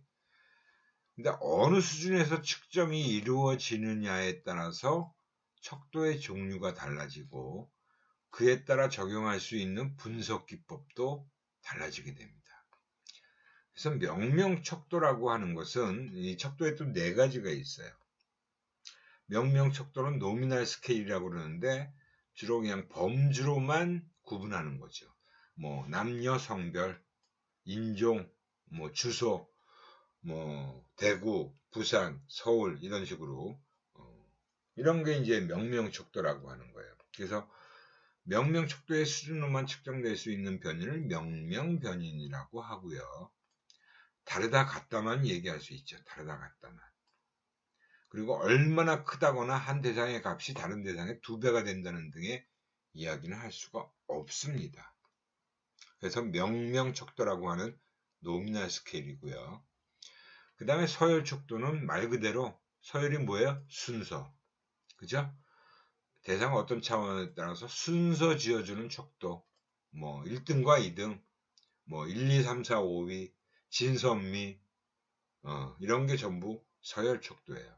근데 어느 수준에서 측정이 이루어지느냐에 따라서 척도의 종류가 달라지고 그에 따라 적용할 수 있는 분석 기법도 달라지게 됩니다. 그래서 명명척도라고 하는 것은 이 척도에 또 네 가지가 있어요. 명명척도는 노미널 스케일이라고 그러는데 주로 그냥 범주로만 구분하는 거죠. 뭐 남녀 성별, 인종, 뭐 주소, 뭐 대구, 부산, 서울 이런 식으로 이런 게 이제 명명척도라고 하는 거예요. 그래서 명명척도의 수준으로만 측정될 수 있는 변인을 명명변인이라고 하고요. 다르다 같다만 얘기할 수 있죠. 다르다 같다만. 그리고 얼마나 크다거나 한 대상의 값이 다른 대상의 2배가 된다는 등의 이야기는 할 수가 없습니다. 그래서 명명척도라고 하는 노미널 스케일이고요. 그 다음에 서열척도는 말 그대로 서열이 뭐예요? 순서. 그죠? 대상 어떤 차원에 따라서 순서 지어주는 척도. 뭐 1등과 2등, 뭐 1, 2, 3, 4, 5위, 진선미 이런 게 전부 서열척도예요.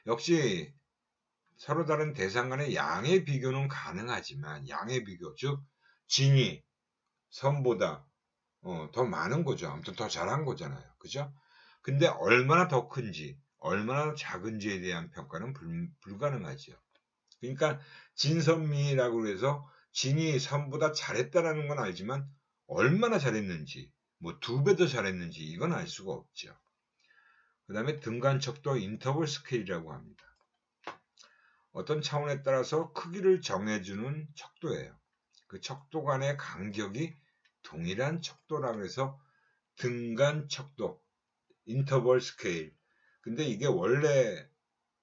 역시 서로 다른 대상 간의 양의 비교는 가능하지만 양의 비교, 즉 진이 선보다 더 많은 거죠. 아무튼 더 잘한 거잖아요. 그죠? 근데 얼마나 더 큰지, 얼마나 작은지에 대한 평가는 불가능하죠. 그러니까 진선미라고 해서 진이 선보다 잘했다라는 건 알지만 얼마나 잘했는지, 뭐 2배 더 잘했는지 이건 알 수가 없죠. 그 다음에 등간척도 인터벌 스케일이라고 합니다. 어떤 차원에 따라서 크기를 정해주는 척도예요. 그 척도 간의 간격이 동일한 척도라고 해서 등간척도, 인터벌 스케일. 근데 이게 원래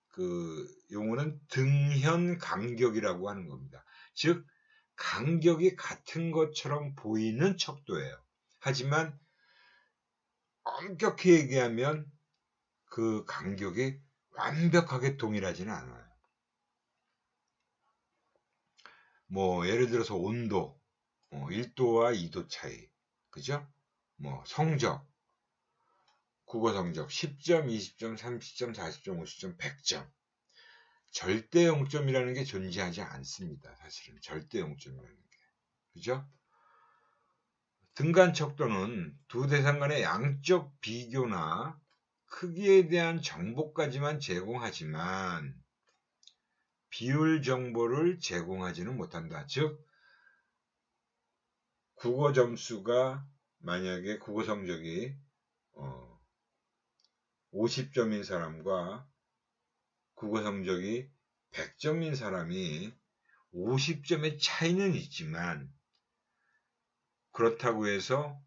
그 용어는 등현 간격이라고 하는 겁니다. 즉 간격이 같은 것처럼 보이는 척도예요. 하지만 엄격히 얘기하면 그 간격이 완벽하게 동일하지는 않아요. 뭐 예를 들어서 온도 1도와 2도 차이, 그죠? 뭐 성적, 국어 성적 10점, 20점, 30점, 40점, 50점, 100점. 절대 0점이라는 게 존재하지 않습니다. 사실은 절대 0점이라는 게. 그죠? 등간 척도는 두 대상 간의 양적 비교나 크기에 대한 정보까지만 제공하지만 비율 정보를 제공하지는 못한다. 즉 국어 점수가 만약에 국어 성적이 50점인 사람과 국어 성적이 100점인 사람이 50점의 차이는 있지만 그렇다고 해서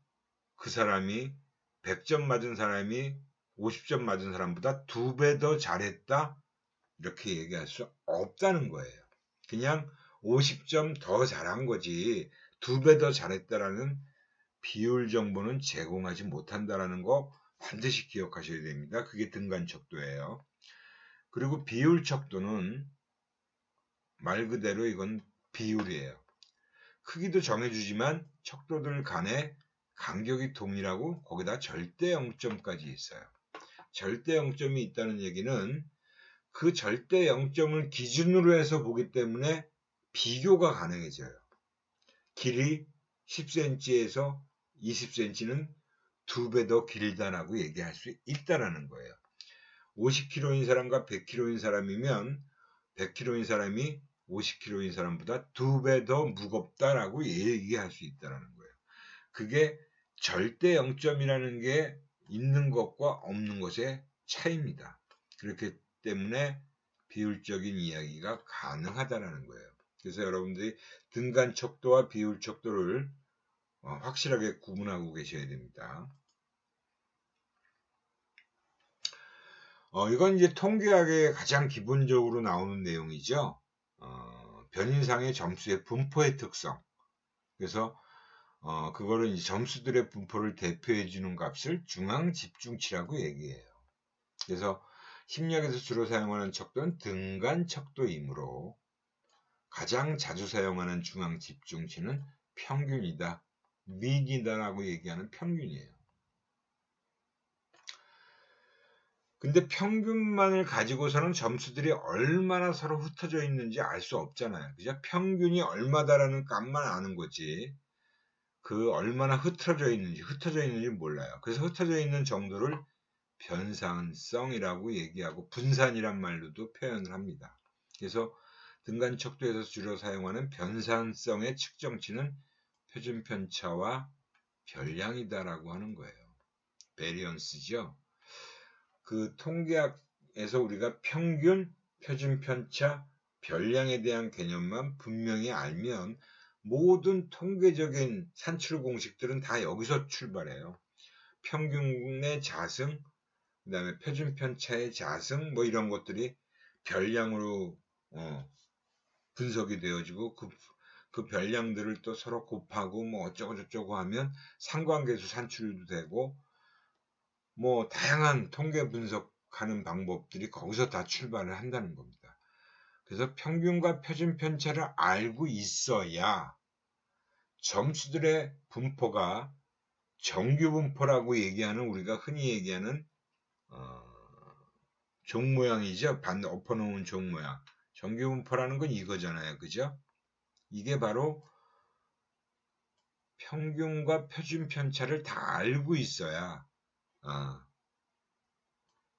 그 사람이 100점 맞은 사람이 50점 맞은 사람보다 2배 더 잘했다 이렇게 얘기할 수 없다는 거예요. 그냥 50점 더 잘한 거지 2배 더 잘했다라는 비율 정보는 제공하지 못한다라는 거 반드시 기억하셔야 됩니다. 그게 등간 척도예요. 그리고 비율 척도는 말 그대로 이건 비율이에요. 크기도 정해주지만 척도들 간의 간격이 동일하고 거기다 절대 0점까지 있어요. 절대 0점이 있다는 얘기는 그 절대 0점을 기준으로 해서 보기 때문에 비교가 가능해져요. 길이 10cm에서 20cm는 2배 더 길다라고 얘기할 수 있다라는 거예요. 50kg인 사람과 100kg인 사람이면 100kg인 사람이 50kg인 사람보다 2배 더 무겁다라고 얘기할 수 있다는 거예요. 그게 절대 0점이라는 게 있는 것과 없는 것의 차이입니다. 그렇기 때문에 비율적인 이야기가 가능하다는 거예요. 그래서 여러분들이 등간 척도와 비율 척도를 확실하게 구분하고 계셔야 됩니다. 이건 이제 통계학의 가장 기본적으로 나오는 내용이죠. 변인상의 점수의 분포의 특성. 그래서 그거를 이제 점수들의 분포를 대표해 주는 값을 중앙 집중치라고 얘기해요. 그래서 심리학에서 주로 사용하는 척도는 등간 척도이므로 가장 자주 사용하는 중앙 집중치는 평균이다, 민이다라고 얘기하는 평균이에요. 근데 평균만을 가지고서는 점수들이 얼마나 서로 흩어져 있는지 알 수 없잖아요. 그죠? 평균이 얼마다라는 값만 아는 거지. 그 얼마나 흩어져 있는지 몰라요. 그래서 흩어져 있는 정도를 변산성이라고 얘기하고 분산이란 말로도 표현을 합니다. 그래서 등간 척도에서 주로 사용하는 변산성의 측정치는 표준 편차와 별량이다라고 하는 거예요. 베리언스죠. 그 통계학에서 우리가 평균, 표준편차, 별량에 대한 개념만 분명히 알면 모든 통계적인 산출 공식들은 다 여기서 출발해요. 평균의 자승, 그 다음에 표준편차의 자승, 뭐 이런 것들이 별량으로 분석이 되어지고 그 별량들을 또 서로 곱하고 뭐 어쩌고 저쩌고 하면 상관계수 산출도 되고 뭐 다양한 통계 분석하는 방법들이 거기서 다 출발을 한다는 겁니다. 그래서 평균과 표준편차를 알고 있어야 점수들의 분포가 정규 분포라고 얘기하는 우리가 흔히 얘기하는 종 모양이죠. 반 엎어놓은 종 모양. 정규 분포라는 건 이거잖아요. 그죠? 이게 바로 평균과 표준편차를 다 알고 있어야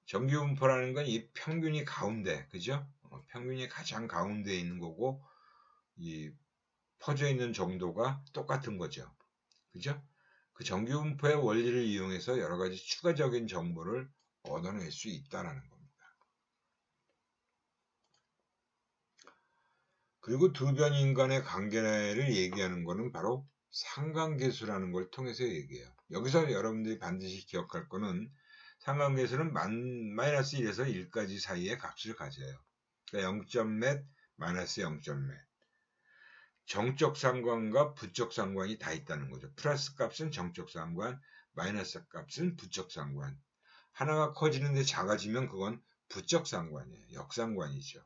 정규 분포라는 건 이 평균이 가운데, 그죠? 평균이 가장 가운데에 있는 거고 이 퍼져 있는 정도가 똑같은 거죠. 그죠? 그 정규 분포의 원리를 이용해서 여러 가지 추가적인 정보를 얻어낼 수 있다라는 겁니다. 그리고 두 변인 간의 관계를 얘기하는 거는 바로 상관계수라는 걸 통해서 얘기해요. 여기서 여러분들이 반드시 기억할 거는 상관계수는 마이너스 1에서 1까지 사이의 값을 가져요. 그러니까 0점 몇, 마이너스 0점 몇. 정적 상관과 부적 상관이 다 있다는 거죠. 플러스 값은 정적 상관, 마이너스 값은 부적 상관. 하나가 커지는데 작아지면 그건 부적 상관이에요. 역상관이죠.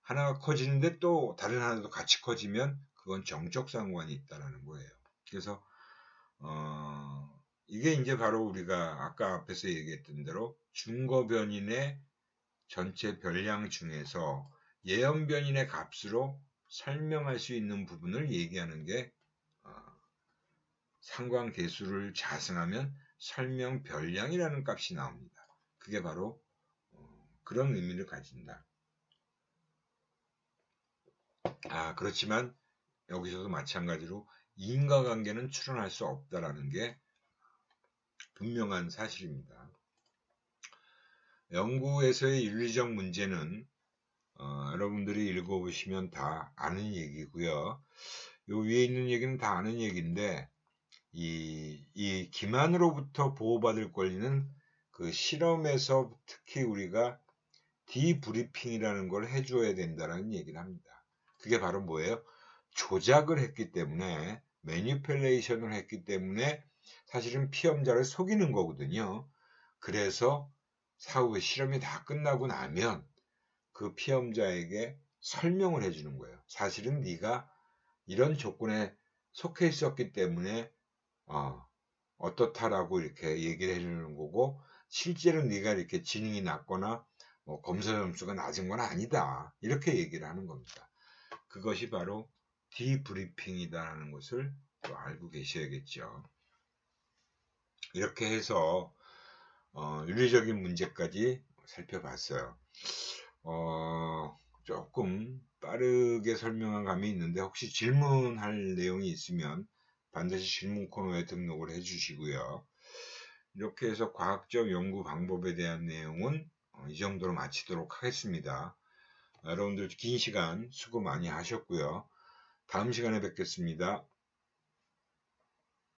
하나가 커지는데 또 다른 하나도 같이 커지면 그건 정적 상관이 있다는 거예요. 그래서 이게 이제 바로 우리가 아까 앞에서 얘기했던 대로 중거 변인의 전체 별량 중에서 예언 변인의 값으로 설명할 수 있는 부분을 얘기하는 게 상관계수를 자승하면 설명 별량이라는 값이 나옵니다. 그게 바로 그런 의미를 가진다. 그렇지만 여기서도 마찬가지로 인과관계는 추론할 수 없다라는 게 분명한 사실입니다. 연구에서의 윤리적 문제는 여러분들이 읽어보시면 다 아는 얘기고요. 요 위에 있는 얘기는 다 아는 얘기인데 이 기만으로부터 보호받을 권리는 그 실험에서 특히 우리가 디브리핑이라는 걸 해줘야 된다는 얘기를 합니다. 그게 바로 뭐예요? 조작을 했기 때문에 매니플레이션을 했기 때문에 사실은 피험자를 속이는 거거든요. 그래서 사후에 실험이 다 끝나고 나면 그 피험자에게 설명을 해주는 거예요. 사실은 네가 이런 조건에 속해 있었기 때문에 어떻다라고 이렇게 얘기를 해주는 거고 실제로 네가 이렇게 지능이 낮거나 뭐 검사 점수가 낮은 건 아니다. 이렇게 얘기를 하는 겁니다. 그것이 바로 디브리핑이다라는 것을 또 알고 계셔야겠죠. 이렇게 해서 윤리적인 문제까지 살펴봤어요. 조금 빠르게 설명한 감이 있는데 혹시 질문할 내용이 있으면 반드시 질문 코너에 등록을 해주시고요. 이렇게 해서 과학적 연구 방법에 대한 내용은 이 정도로 마치도록 하겠습니다. 여러분들 긴 시간 수고 많이 하셨고요. 다음 시간에 뵙겠습니다.